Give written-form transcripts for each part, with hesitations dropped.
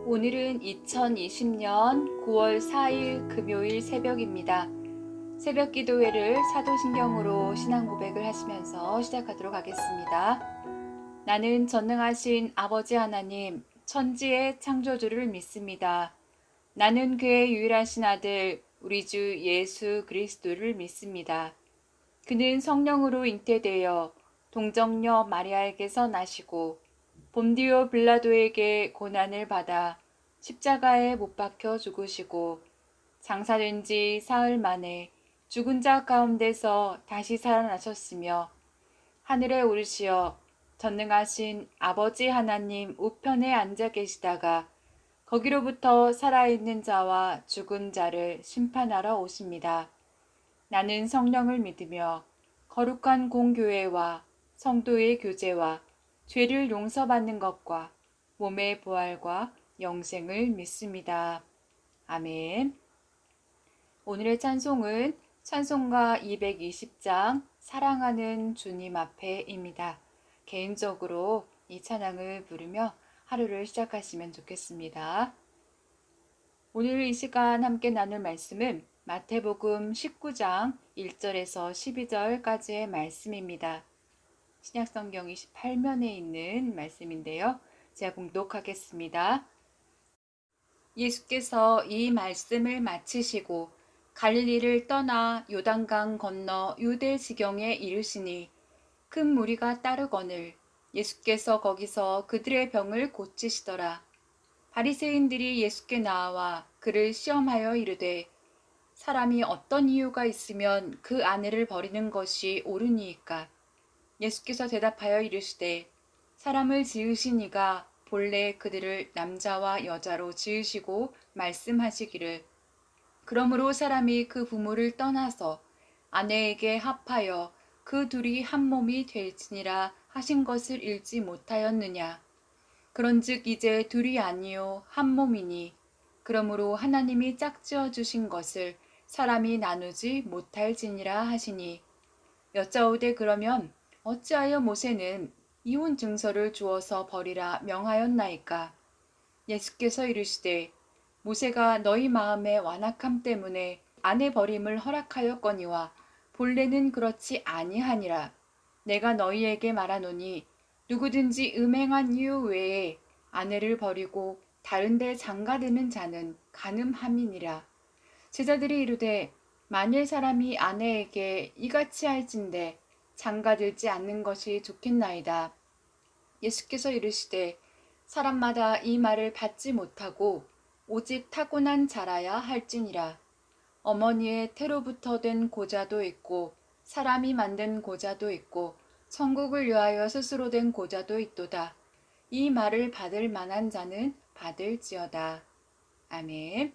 오늘은 2020년 9월 4일 금요일 새벽입니다. 새벽 기도회를 사도신경으로 신앙 고백을 하시면서 시작하도록 하겠습니다. 나는 전능하신 아버지 하나님, 천지의 창조주를 믿습니다. 나는 그의 유일하신 아들, 우리 주 예수 그리스도를 믿습니다. 그는 성령으로 잉태되어 동정녀 마리아에게서 나시고 본디오 빌라도에게 고난을 받아 십자가에 못 박혀 죽으시고 장사된 지 사흘 만에 죽은 자 가운데서 다시 살아나셨으며 하늘에 오르시어 전능하신 아버지 하나님 우편에 앉아 계시다가 거기로부터 살아있는 자와 죽은 자를 심판하러 오십니다. 나는 성령을 믿으며 거룩한 공교회와 성도의 교제와 죄를 용서받는 것과 몸의 부활과 영생을 믿습니다. 아멘. 오늘의 찬송은 찬송가 220장 사랑하는 주님 앞에입니다. 개인적으로 이 찬양을 부르며 하루를 시작하시면 좋겠습니다. 오늘 이 시간 함께 나눌 말씀은 마태복음 19장 1절에서 12절까지의 말씀입니다. 신약성경 28면에 있는 말씀인데요. 제가 봉독하겠습니다. 예수께서 이 말씀을 마치시고 갈릴리를 떠나 요단강 건너 유대 지경에 이르시니 큰 무리가 따르거늘 예수께서 거기서 그들의 병을 고치시더라. 바리새인들이 예수께 나와 그를 시험하여 이르되 사람이 어떤 이유가 있으면 그 아내를 버리는 것이 옳으니이까? 예수께서 대답하여 이르시되 사람을 지으신 이가 본래 그들을 남자와 여자로 지으시고 말씀하시기를 그러므로 사람이 그 부모를 떠나서 아내에게 합하여 그 둘이 한 몸이 될지니라 하신 것을 읽지 못하였느냐. 그런즉 이제 둘이 아니요 한 몸이니 그러므로 하나님이 짝지어 주신 것을 사람이 나누지 못할지니라 하시니 여짜오되 그러면 어찌하여 모세는 이혼 증서를 주어서 버리라 명하였나이까? 예수께서 이르시되 모세가 너희 마음의 완악함 때문에 아내 버림을 허락하였거니와 본래는 그렇지 아니하니라. 내가 너희에게 말하노니 누구든지 음행한 이유 외에 아내를 버리고 다른 데 장가드는 자는 간음함이니라. 제자들이 이르되 만일 사람이 아내에게 이같이 할진대 장가들지 않는 것이 좋겠나이다. 예수께서 이르시되 사람마다 이 말을 받지 못하고 오직 타고난 자라야 할지니라. 어머니의 태로부터 된 고자도 있고 사람이 만든 고자도 있고 천국을 위하여 스스로 된 고자도 있도다. 이 말을 받을 만한 자는 받을지어다. 아멘.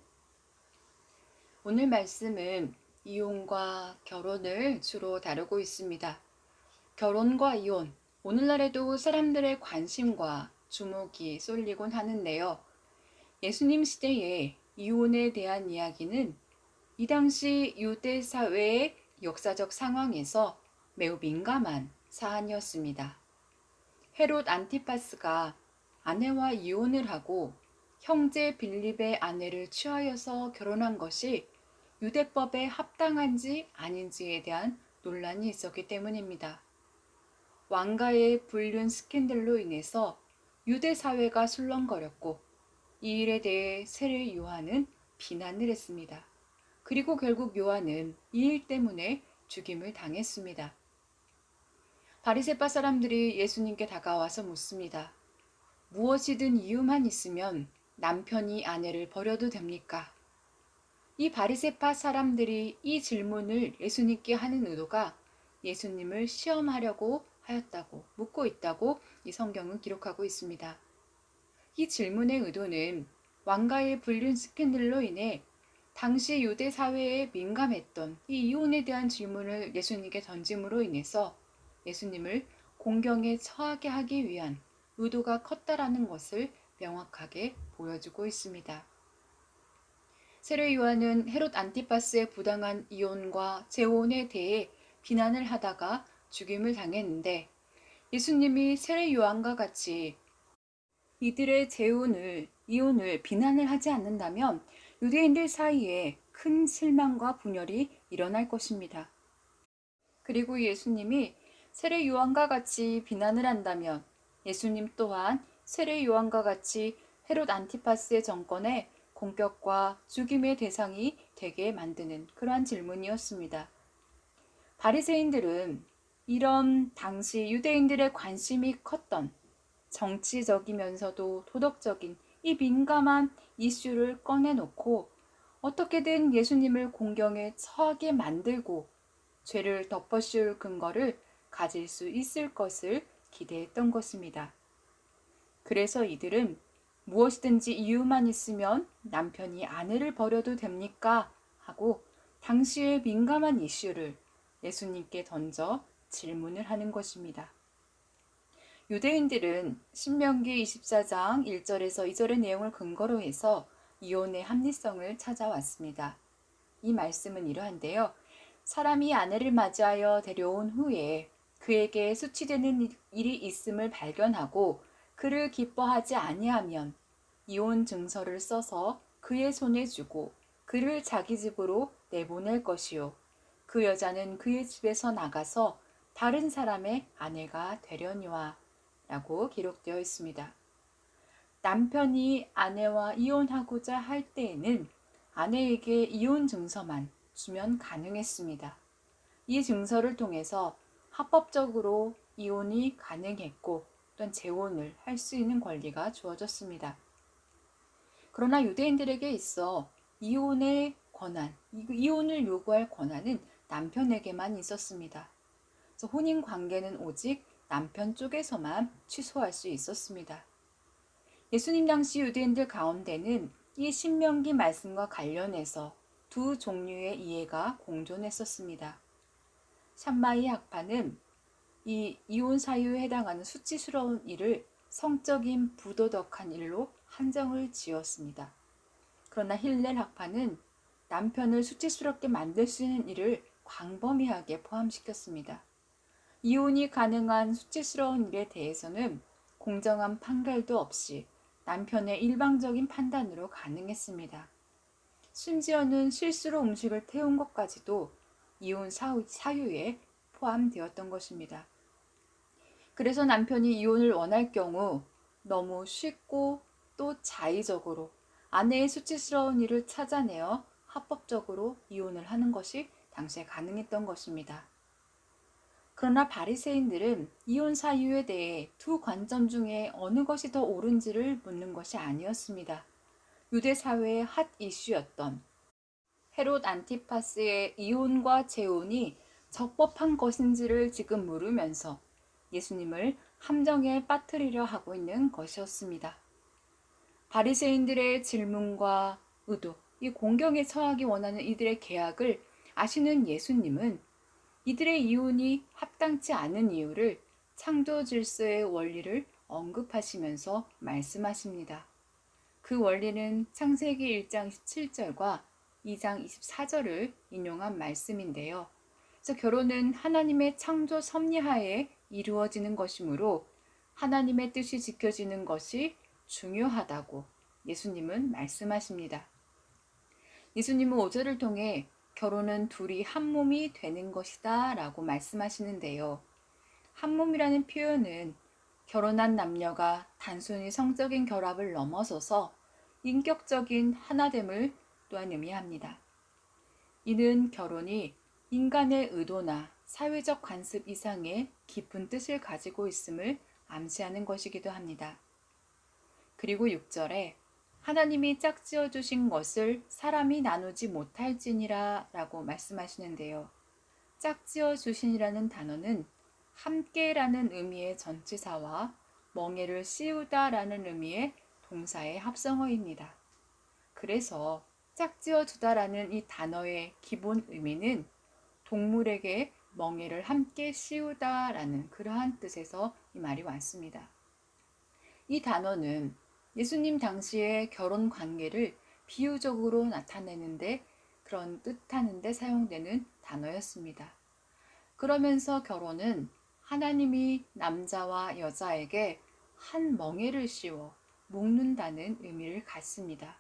오늘 말씀은 이혼과 결혼을 주로 다루고 있습니다. 결혼과 이혼, 오늘날에도 사람들의 관심과 주목이 쏠리곤 하는데요. 예수님 시대에 이혼에 대한 이야기는 이 당시 유대 사회의 역사적 상황에서 매우 민감한 사안이었습니다. 헤롯 안티파스가 아내와 이혼을 하고 형제 빌립의 아내를 취하여서 결혼한 것이 유대법에 합당한지 아닌지에 대한 논란이 있었기 때문입니다. 왕가의 불륜 스캔들로 인해서 유대 사회가 술렁거렸고 이 일에 대해 세례 요한은 비난을 했습니다. 그리고 결국 요한은 이 일 때문에 죽임을 당했습니다. 바리새파 사람들이 예수님께 다가와서 묻습니다. 무엇이든 이유만 있으면 남편이 아내를 버려도 됩니까? 이 바리새파 사람들이 이 질문을 예수님께 하는 의도가 예수님을 시험하려고 하였다고 묻고 있다고 이 성경은 기록하고 있습니다. 이 질문의 의도는 왕가의 불륜 스캔들로 인해 당시 유대 사회에 민감했던 이 이혼에 대한 질문을 예수님께 던짐으로 인해서 예수님을 공경에 처하게 하기 위한 의도가 컸다라는 것을 명확하게 보여주고 있습니다. 세례 요한은 헤롯 안티파스의 부당한 이혼과 재혼에 대해 비난을 하다가 죽임을 당했는데 예수님이 세례 요한과 같이 이들의 재혼을 이혼을 비난을 하지 않는다면 유대인들 사이에 큰 실망과 분열이 일어날 것입니다. 그리고 예수님이 세례 요한과 같이 비난을 한다면 예수님 또한 세례 요한과 같이 헤롯 안티파스의 정권의 공격과 죽임의 대상이 되게 만드는 그러한 질문이었습니다. 바리새인들은 이런 당시 유대인들의 관심이 컸던 정치적이면서도 도덕적인 이 민감한 이슈를 꺼내놓고 어떻게든 예수님을 공경에 처하게 만들고 죄를 덮어씌울 근거를 가질 수 있을 것을 기대했던 것입니다. 그래서 이들은 무엇이든지 이유만 있으면 남편이 아내를 버려도 됩니까? 하고 당시의 민감한 이슈를 예수님께 던져 질문을 하는 것입니다. 유대인들은 신명기 24장 1절에서 2절의 내용을 근거로 해서 이혼의 합리성을 찾아왔습니다. 이 말씀은 이러한데요. 사람이 아내를 맞이하여 데려온 후에 그에게 수치되는 일이 있음을 발견하고 그를 기뻐하지 아니하면 이혼 증서를 써서 그의 손에 주고 그를 자기 집으로 내보낼 것이요. 그 여자는 그의 집에서 나가서 다른 사람의 아내가 되려니와 라고 기록되어 있습니다. 남편이 아내와 이혼하고자 할 때에는 아내에게 이혼 증서만 주면 가능했습니다. 이 증서를 통해서 합법적으로 이혼이 가능했고 또한 재혼을 할 수 있는 권리가 주어졌습니다. 그러나 유대인들에게 있어 이혼의 권한, 이혼을 요구할 권한은 남편에게만 있었습니다. 그래서 혼인 관계는 오직 남편 쪽에서만 취소할 수 있었습니다. 예수님 당시 유대인들 가운데는 이 신명기 말씀과 관련해서 두 종류의 이해가 공존했었습니다. 샴마이 학파는 이 이혼 사유에 해당하는 수치스러운 일을 성적인 부도덕한 일로 한정을 지었습니다. 그러나 힐렐 학파는 남편을 수치스럽게 만들 수 있는 일을 광범위하게 포함시켰습니다. 이혼이 가능한 수치스러운 일에 대해서는 공정한 판결도 없이 남편의 일방적인 판단으로 가능했습니다. 심지어는 실수로 음식을 태운 것까지도 이혼 사유에 포함되었던 것입니다. 그래서 남편이 이혼을 원할 경우 너무 쉽고 또 자의적으로 아내의 수치스러운 일을 찾아내어 합법적으로 이혼을 하는 것이 당시에 가능했던 것입니다. 그러나 바리새인들은 이혼 사유에 대해 두 관점 중에 어느 것이 더 옳은지를 묻는 것이 아니었습니다. 유대 사회의 핫 이슈였던 헤롯 안티파스의 이혼과 재혼이 적법한 것인지를 지금 물으면서 예수님을 함정에 빠뜨리려 하고 있는 것이었습니다. 바리새인들의 질문과 의도, 이 공경에 처하기 원하는 이들의 계약을 아시는 예수님은 이들의 이혼이 합당치 않은 이유를 창조 질서의 원리를 언급하시면서 말씀하십니다. 그 원리는 창세기 1장 17절과 2장 24절을 인용한 말씀인데요. 그래서 결혼은 하나님의 창조 섭리하에 이루어지는 것이므로 하나님의 뜻이 지켜지는 것이 중요하다고 예수님은 말씀하십니다. 예수님은 5절을 통해 결혼은 둘이 한 몸이 되는 것이다 라고 말씀하시는데요. 한 몸이라는 표현은 결혼한 남녀가 단순히 성적인 결합을 넘어서서 인격적인 하나됨을 또한 의미합니다. 이는 결혼이 인간의 의도나 사회적 관습 이상의 깊은 뜻을 가지고 있음을 암시하는 것이기도 합니다. 그리고 6절에 하나님이 짝지어 주신 것을 사람이 나누지 못할지니라 라고 말씀하시는데요. 짝지어 주신이라는 단어는 함께라는 의미의 전치사와 멍에를 씌우다 라는 의미의 동사의 합성어입니다. 그래서 짝지어 주다라는 이 단어의 기본 의미는 동물에게 멍에를 함께 씌우다라는 그러한 뜻에서 이 말이 왔습니다. 이 단어는 예수님 당시의 결혼 관계를 비유적으로 나타내는데 그런 뜻하는데 사용되는 단어였습니다. 그러면서 결혼은 하나님이 남자와 여자에게 한 멍에를 씌워 묶는다는 의미를 갖습니다.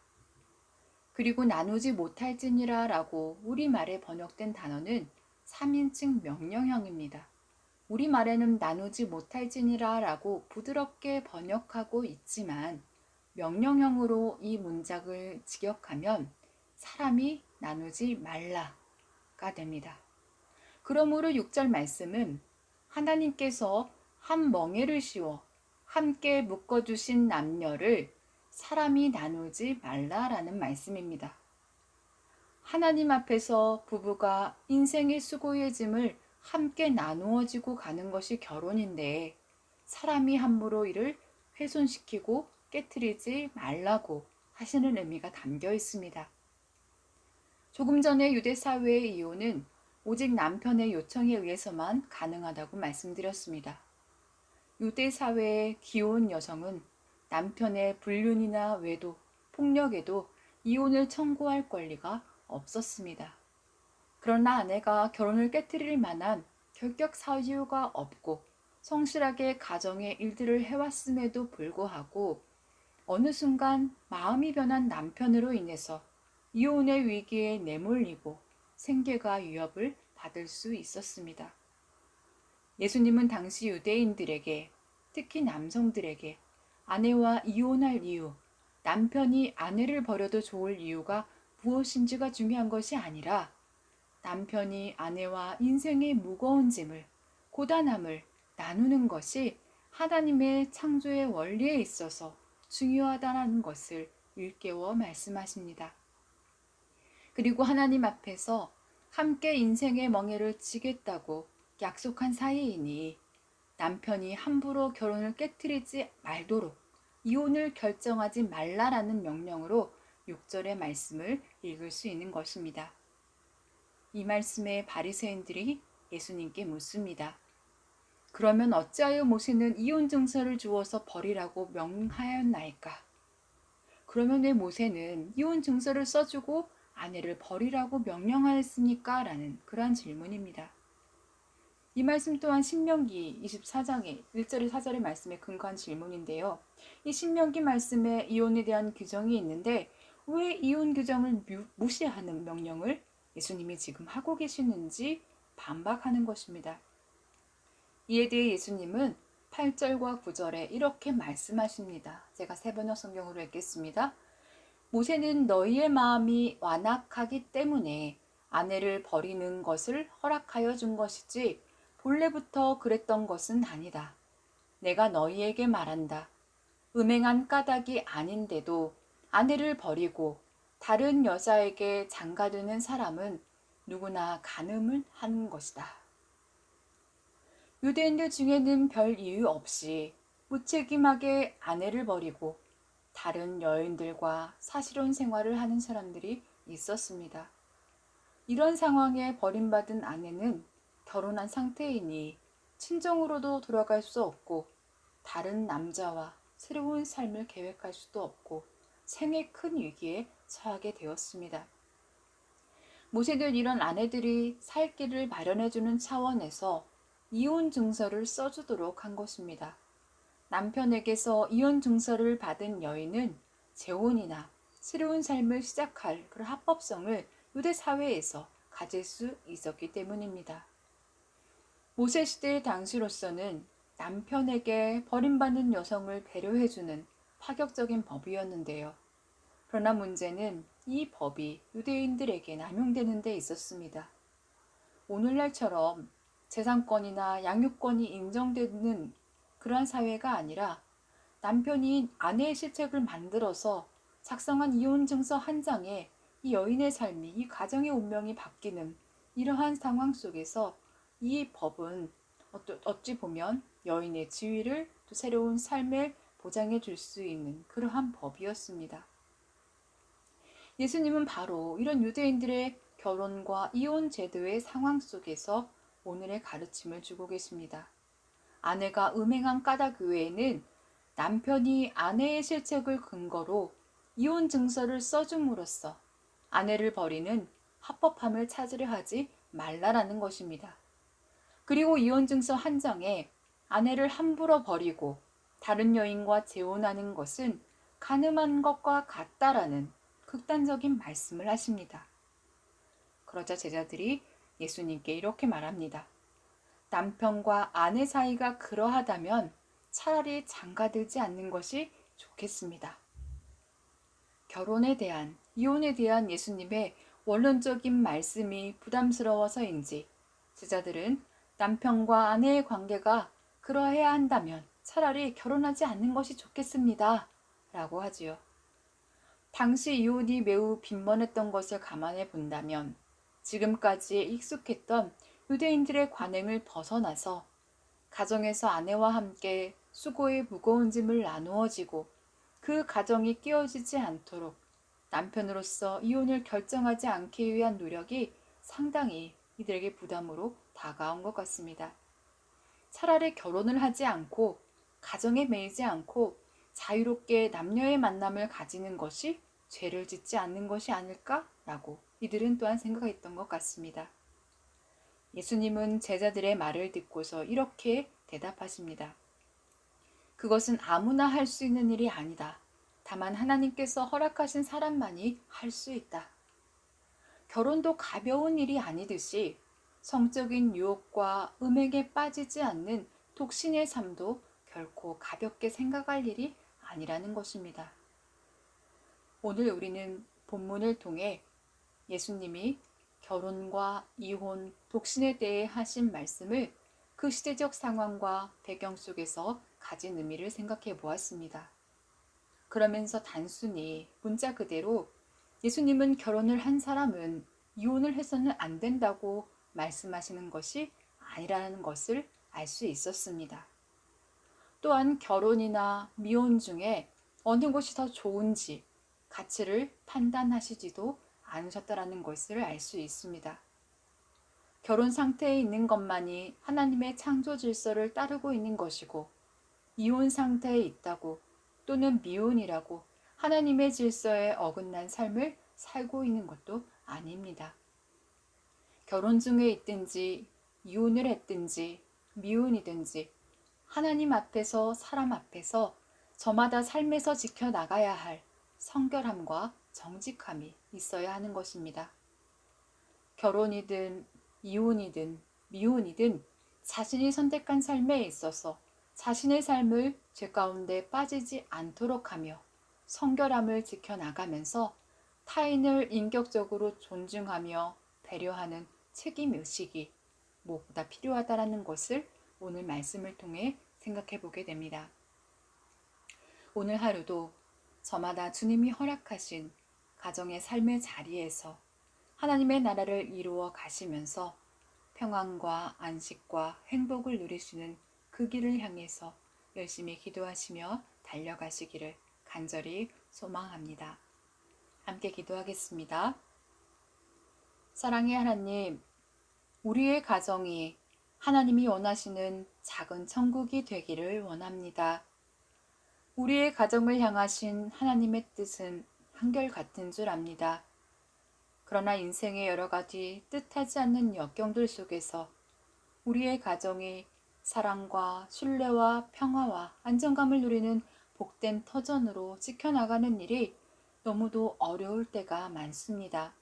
그리고 나누지 못할지니라 라고 우리말에 번역된 단어는 3인칭 명령형입니다. 우리말에는 나누지 못할지니라 라고 부드럽게 번역하고 있지만 명령형으로 이 문장을 직역하면 사람이 나누지 말라가 됩니다. 그러므로 6절 말씀은 하나님께서 한 멍에를 씌워 함께 묶어주신 남녀를 사람이 나누지 말라라는 말씀입니다. 하나님 앞에서 부부가 인생의 수고의 짐을 함께 나누어지고 가는 것이 결혼인데 사람이 함부로 이를 훼손시키고 깨트리지 말라고 하시는 의미가 담겨 있습니다. 조금 전에 유대 사회의 이혼은 오직 남편의 요청에 의해서만 가능하다고 말씀드렸습니다. 유대 사회의 기혼 여성은 남편의 불륜이나 외도, 폭력에도 이혼을 청구할 권리가 없었습니다. 그러나 아내가 결혼을 깨트릴 만한 결격 사유가 없고 성실하게 가정의 일들을 해왔음에도 불구하고 어느 순간 마음이 변한 남편으로 인해서 이혼의 위기에 내몰리고 생계가 위협을 받을 수 있었습니다. 예수님은 당시 유대인들에게, 특히 남성들에게 아내와 이혼할 이유, 남편이 아내를 버려도 좋을 이유가 무엇인지가 중요한 것이 아니라 남편이 아내와 인생의 무거운 짐을, 고단함을 나누는 것이 하나님의 창조의 원리에 있어서 중요하다는 것을 일깨워 말씀하십니다. 그리고 하나님 앞에서 함께 인생의 멍에를 지겠다고 약속한 사이이니 남편이 함부로 결혼을 깨트리지 말도록 이혼을 결정하지 말라라는 명령으로 6절의 말씀을 읽을 수 있는 것입니다. 이 말씀에 바리새인들이 예수님께 묻습니다. 그러면 어찌하여 모세는 이혼 증서를 주어서 버리라고 명하였나이까? 그러면 왜 모세는 이혼 증서를 써주고 아내를 버리라고 명령하였습니까? 라는 그러한 질문입니다. 이 말씀 또한 신명기 24장의 1절에 4절의 말씀에 근거한 질문인데요. 이 신명기 말씀에 이혼에 대한 규정이 있는데 왜 이혼 규정을 무시하는 명령을 예수님이 지금 하고 계시는지 반박하는 것입니다. 이에 대해 예수님은 8절과 9절에 이렇게 말씀하십니다. 제가 세번역 성경으로 읽겠습니다. 모세는 너희의 마음이 완악하기 때문에 아내를 버리는 것을 허락하여 준 것이지 본래부터 그랬던 것은 아니다. 내가 너희에게 말한다. 음행한 까닭이 아닌데도 아내를 버리고 다른 여자에게 장가드는 사람은 누구나 간음을 하는 것이다. 유대인들 중에는 별 이유 없이 무책임하게 아내를 버리고 다른 여인들과 사실혼 생활을 하는 사람들이 있었습니다. 이런 상황에 버림받은 아내는 결혼한 상태이니 친정으로도 돌아갈 수 없고 다른 남자와 새로운 삶을 계획할 수도 없고 생애 큰 위기에 처하게 되었습니다. 모세는 이런 아내들이 살 길을 마련해주는 차원에서 이혼 증서를 써주도록 한 것입니다. 남편에게서 이혼 증서를 받은 여인은 재혼이나 새로운 삶을 시작할 그런 합법성을 유대 사회에서 가질 수 있었기 때문입니다. 모세 시대의 당시로서는 남편에게 버림받는 여성을 배려해주는 파격적인 법이었는데요. 그러나 문제는 이 법이 유대인들에게 남용되는 데 있었습니다. 오늘날처럼 재산권이나 양육권이 인정되는 그러한 사회가 아니라 남편이 아내의 실책을 만들어서 작성한 이혼 증서 한 장에 이 여인의 삶이, 이 가정의 운명이 바뀌는 이러한 상황 속에서 이 법은 어찌 보면 여인의 지위를 또 새로운 삶을 보장해 줄 수 있는 그러한 법이었습니다. 예수님은 바로 이런 유대인들의 결혼과 이혼 제도의 상황 속에서 오늘의 가르침을 주고 계십니다. 아내가 음행한 까닭 외에는 남편이 아내의 실책을 근거로 이혼 증서를 써줌으로써 아내를 버리는 합법함을 찾으려 하지 말라라는 것입니다. 그리고 이혼 증서 한 장에 아내를 함부로 버리고 다른 여인과 재혼하는 것은 가늠한 것과 같다라는 극단적인 말씀을 하십니다. 그러자 제자들이 예수님께 이렇게 말합니다. 남편과 아내 사이가 그러하다면 차라리 장가들지 않는 것이 좋겠습니다. 결혼에 대한, 이혼에 대한 예수님의 원론적인 말씀이 부담스러워서인지 제자들은 남편과 아내의 관계가 그러해야 한다면 차라리 결혼하지 않는 것이 좋겠습니다. 라고 하지요. 당시 이혼이 매우 빈번했던 것을 감안해 본다면 지금까지 익숙했던 유대인들의 관행을 벗어나서 가정에서 아내와 함께 수고의 무거운 짐을 나누어 지고 그 가정이 깨어지지 않도록 남편으로서 이혼을 결정하지 않기 위한 노력이 상당히 이들에게 부담으로 다가온 것 같습니다. 차라리 결혼을 하지 않고 가정에 매이지 않고 자유롭게 남녀의 만남을 가지는 것이 죄를 짓지 않는 것이 아닐까라고 이들은 또한 생각했던 것 같습니다. 예수님은 제자들의 말을 듣고서 이렇게 대답하십니다. 그것은 아무나 할 수 있는 일이 아니다. 다만 하나님께서 허락하신 사람만이 할 수 있다. 결혼도 가벼운 일이 아니듯이 성적인 유혹과 음행에 빠지지 않는 독신의 삶도 결코 가볍게 생각할 일이 아니라는 것입니다. 오늘 우리는 본문을 통해 예수님이 결혼과 이혼, 독신에 대해 하신 말씀을 그 시대적 상황과 배경 속에서 가진 의미를 생각해 보았습니다. 그러면서 단순히 문자 그대로 예수님은 결혼을 한 사람은 이혼을 해서는 안 된다고 말씀하시는 것이 아니라는 것을 알 수 있었습니다. 또한 결혼이나 미혼 중에 어느 것이 더 좋은지 가치를 판단하시지도 않으셨다라는 것을 알 수 있습니다. 결혼 상태에 있는 것만이 하나님의 창조 질서를 따르고 있는 것이고 이혼 상태에 있다고 또는 미혼이라고 하나님의 질서에 어긋난 삶을 살고 있는 것도 아닙니다. 결혼 중에 있든지 이혼을 했든지 미혼이든지 하나님 앞에서 사람 앞에서 저마다 삶에서 지켜나가야 할 성결함과 정직함이 있어야 하는 것입니다. 결혼이든 이혼이든 미혼이든 자신이 선택한 삶에 있어서 자신의 삶을 죄 가운데 빠지지 않도록 하며 성결함을 지켜나가면서 타인을 인격적으로 존중하며 배려하는 책임의식이 무엇보다 필요하다라는 것을 오늘 말씀을 통해 생각해 보게 됩니다. 오늘 하루도 저마다 주님이 허락하신 가정의 삶의 자리에서 하나님의 나라를 이루어 가시면서 평안과 안식과 행복을 누리시는 그 길을 향해서 열심히 기도하시며 달려가시기를 간절히 소망합니다. 함께 기도하겠습니다. 사랑의 하나님, 우리의 가정이 하나님이 원하시는 작은 천국이 되기를 원합니다. 우리의 가정을 향하신 하나님의 뜻은 한결같은 줄 압니다. 그러나 인생의 여러 가지 뜻하지 않는 역경들 속에서 우리의 가정이 사랑과 신뢰와 평화와 안정감을 누리는 복된 터전으로 지켜나가는 일이 너무도 어려울 때가 많습니다.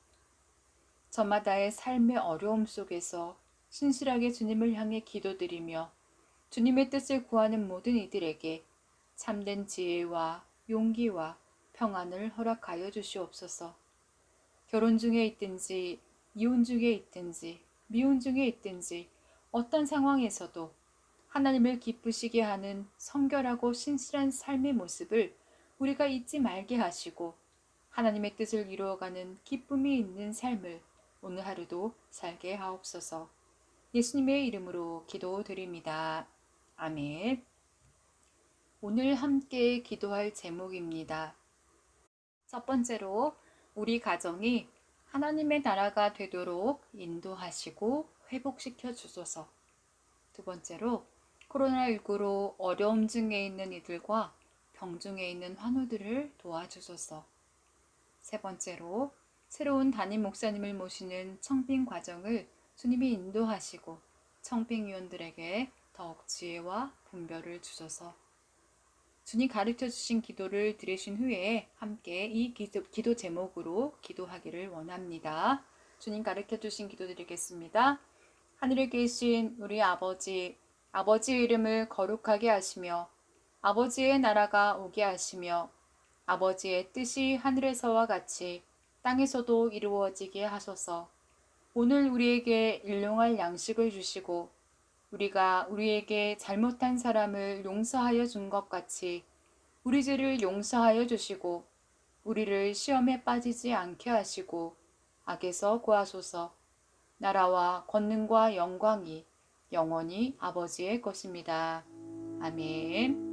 저마다의 삶의 어려움 속에서 신실하게 주님을 향해 기도드리며 주님의 뜻을 구하는 모든 이들에게 참된 지혜와 용기와 평안을 허락하여 주시옵소서. 결혼 중에 있든지 이혼 중에 있든지 미혼 중에 있든지 어떤 상황에서도 하나님을 기쁘시게 하는 성결하고 신실한 삶의 모습을 우리가 잊지 말게 하시고 하나님의 뜻을 이루어가는 기쁨이 있는 삶을 오늘 하루도 살게 하옵소서. 예수님의 이름으로 기도드립니다. 아멘. 오늘 함께 기도할 제목입니다. 첫 번째로 우리 가정이 하나님의 나라가 되도록 인도하시고 회복시켜 주소서. 두 번째로 코로나19로 어려움 중에 있는 이들과 병 중에 있는 환우들을 도와주소서. 세 번째로 새로운 담임 목사님을 모시는 청빙 과정을 주님이 인도하시고 청빙위원들에게 더욱 지혜와 분별을 주소서. 주님 가르쳐 주신 기도를 들으신 후에 함께 이 기도 제목으로 기도하기를 원합니다. 주님 가르쳐 주신 기도 드리겠습니다. 하늘에 계신 우리 아버지, 아버지의 이름을 거룩하게 하시며 아버지의 나라가 오게 하시며 아버지의 뜻이 하늘에서와 같이 땅에서도 이루어지게 하소서. 오늘 우리에게 일용할 양식을 주시고 우리가 우리에게 잘못한 사람을 용서하여 준 것 같이 우리 죄를 용서하여 주시고 우리를 시험에 빠지지 않게 하시고 악에서 구하소서. 나라와 권능과 영광이 영원히 아버지의 것입니다. 아멘.